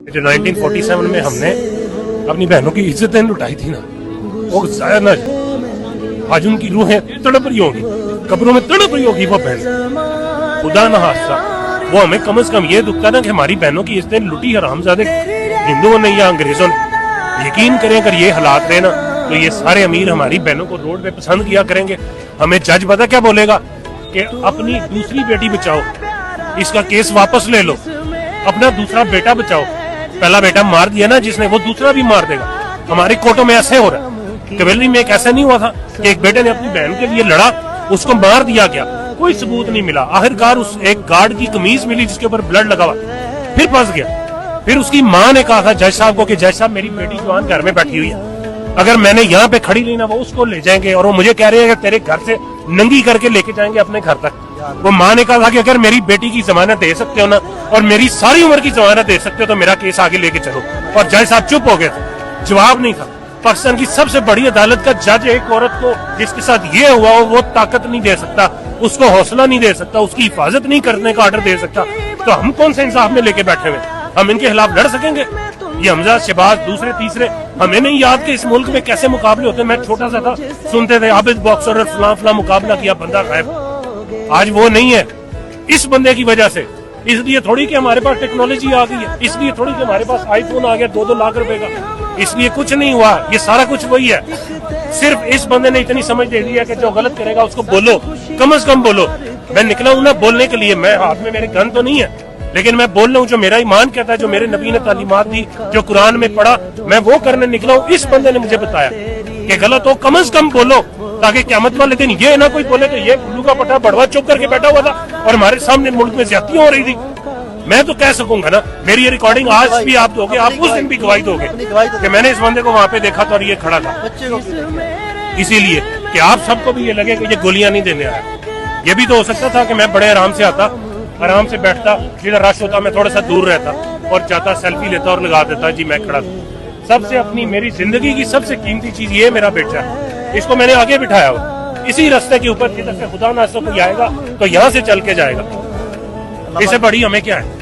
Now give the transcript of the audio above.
जो 1947 में हमने अपनी बहनों की इज्जतें लुटाई थी ना, वो जाया ना जाए। आज उनकी रूहें तड़प रही होगी, कब्रों में तड़प रही होगी वो बहन। खुदा न हादसा, वो हमें कम से कम ये दुखता ना कि हमारी बहनों की इज्जतें लुटी हरामजादे हिंदुओं ने या अंग्रेजों ने। यकीन करें अगर ये हालात रहे ना तो ये सारे अमीर हमारी बहनों को रोड पे पसंद किया करेंगे। हमें जज पता क्या बोलेगा कि अपनी दूसरी बेटी बचाओ, इसका केस वापस ले लो, अपना दूसरा बेटा बचाओ। पहला बेटा मार दिया ना जिसने, वो दूसरा भी मार देगा। हमारे कोर्टों में ऐसे हो रहा है। कवेलरी में एक ऐसा नहीं हुआ था कि एक बेटे ने अपनी बहन के लिए लड़ा, उसको मार दिया गया, कोई सबूत नहीं मिला। आखिरकार उस एक गार्ड की कमीज मिली जिसके ऊपर ब्लड लगा हुआ, फिर फंस गया। फिर उसकी माँ ने कहा था जज साहब को कि जज साहब मेरी बेटी जवान घर में बैठी हुई है, अगर मैंने यहाँ पे खड़ी ली ना वो उसको ले जाएंगे, और वो मुझे कह रहे हैं कि तेरे घर से नंगी करके लेके जाएंगे अपने घर तक। वो माँ ने कहा था कि अगर मेरी बेटी की जमानत दे सकते हो ना और मेरी सारी उम्र की जमानत दे सकते हो तो मेरा केस आगे लेके चलो। और जज साहब चुप हो गए थे, जवाब नहीं था। पाकिस्तान की सबसे बड़ी अदालत का जज एक औरत को जिसके साथ ये हुआ वो ताकत नहीं दे सकता, उसको हौसला नहीं दे सकता, उसकी हिफाजत नहीं करने का ऑर्डर दे सकता, तो हम कौन से इंसाफ में लेके बैठे हुए? हम इनके खिलाफ लड़ सकेंगे? ये हमजा शहबाज दूसरे तीसरे, हमें नहीं याद कि इस मुल्क में कैसे मुकाबले होते। मैं छोटा सा था, सुनते थे आबिद बॉक्सर और फलां फलां मुकाबला किया, बंदा गायब। आज वो नहीं है, इस बंदे की वजह से। इसलिए थोड़ी कि हमारे पास टेक्नोलॉजी आ गई है, इसलिए थोड़ी कि हमारे पास आईफोन आ गया 2-2 लाख रुपए का, इसलिए कुछ नहीं हुआ। ये सारा कुछ वही है। सिर्फ इस बंदे ने इतनी समझ दे दी है कि जो गलत करेगा उसको बोलो, कम से कम बोलो। मैं निकला हूं ना बोलने के लिए, मैं हाथ में मेरे गन तो नहीं है, लेकिन मैं बोल रहा हूँ जो मेरा ईमान कहता है, जो मेरे नबी ने तालीमात दी, जो कुरान में पढ़ा, मैं वो करने निकला हूँ। इस बंदे ने मुझे बताया कि गलत हो, कम से कम बोलो, ताकि क़यामत वाले दिन ये ना कोई बोले कि ये गुल्लू का पट्टा बड़वा चुप करके बैठा हुआ था और हमारे सामने मुल्क में ज्यादतियां हो रही थी। मैं तो कह सकूंगा ना, मेरी ये रिकॉर्डिंग आज भी आप दोगे, आप उस दिन भी गवाही दोगे कि मैंने इस बंदे को वहां पे देखा था और ये खड़ा था। इसीलिए कि आप सबको भी ये लगे कि ये गोलियां नहीं देने आया। ये भी तो हो सकता था कि मैं बड़े आराम से आता, आराम से बैठता, जिधर रश होता मैं थोड़ा सा दूर रहता और जाता, सेल्फी लेता और लगा देता जी मैं खड़ा था। सबसे अपनी मेरी जिंदगी की सबसे कीमती चीज ये मेरा बेटा है, इसको मैंने आगे बिठाया हुआ इसी रास्ते के ऊपर, जिधर से खुदा ना कोई आएगा तो यहाँ से चल के जाएगा। इससे बड़ी हमें क्या है?